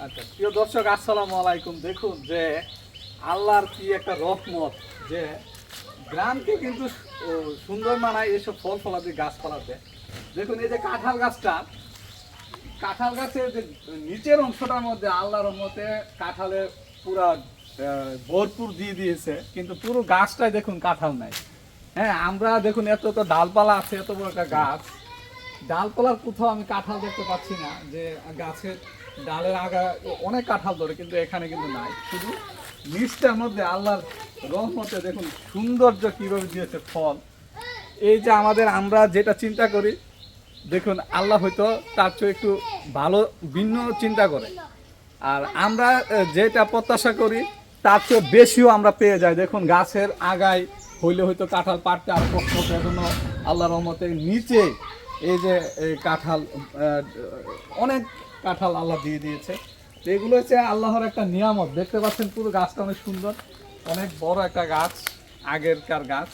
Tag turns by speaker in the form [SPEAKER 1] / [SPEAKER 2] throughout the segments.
[SPEAKER 1] আচ্ছা, প্রিয় দর্শক আসসালামু আলাইকুম। দেখুন যে আল্লাহর কি একটা রহমত যে গ্রামকে কিন্তু সুন্দর মানায় এসব ফল ফলাতে গাছপালাতে। দেখুন এই যে কাঁঠাল গাছের যে নিচের অংশটার মধ্যে আল্লাহর রহমতে কাঁঠালের পুরা ভরপুর দিয়ে দিয়েছে, কিন্তু পুরো গাছটাই দেখুন কাঁঠাল নাই। হ্যাঁ, আমরা দেখুন এত তো ডালপালা আছে, এত বড় একটা গাছ, ডালপালার কোথাও আমি কাঁঠাল দেখতে পাচ্ছি না। যে গাছের ডালের আগা অনেক কাঁঠাল ধরে, কিন্তু এখানে কিন্তু নাই। শুধু নিচটার মধ্যে আল্লাহর রহমতে দেখুন সৌন্দর্য কিভাবে দিয়েছে ফল। এই যে আমরা যেটা চিন্তা করি, দেখুন আল্লাহ হয়তো তার চেয়ে একটু ভালো ভিন্ন চিন্তা করে। আর আমরা যেটা প্রত্যাশা করি তার চেয়ে বেশিও আমরা পেয়ে যাই। দেখুন গাছের আগায় হইলে হয়তো কাঁঠাল পাড়তে আর কষ্ট হতো, এজন্য আল্লাহ রহমতের নিচে এই যে কাঁঠাল, অনেক কাঁঠাল আল্লাহ দিয়ে দিয়েছে। তো এগুলো হচ্ছে আল্লাহর একটা নিয়ামত। দেখতে পাচ্ছেন পুরো গাছটা অনেক সুন্দর, অনেক বড় একটা গাছ, আগেরকার গাছ।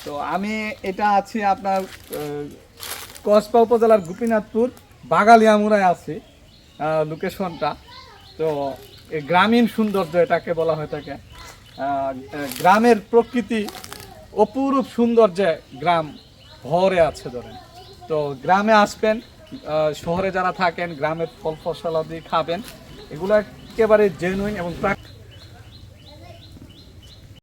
[SPEAKER 1] তো আমি এটা আছি আপনার কসবা উপজেলার গোপীনাথপুর বাগালিয়ামুড়ায় আছি লোকেশনটা। তো এই গ্রামীণ সৌন্দর্য এটাকে বলা হয়ে থাকে। গ্রামের প্রকৃতি অপরূপ সৌন্দর্যে গ্রাম ভরে আছে ধরেন। তো গ্রামে আসবেন, শহরে যারা থাকেন গ্রামের ফল ফসলাদি খাবেন, এগুলো একেবারে জেনুইন এবং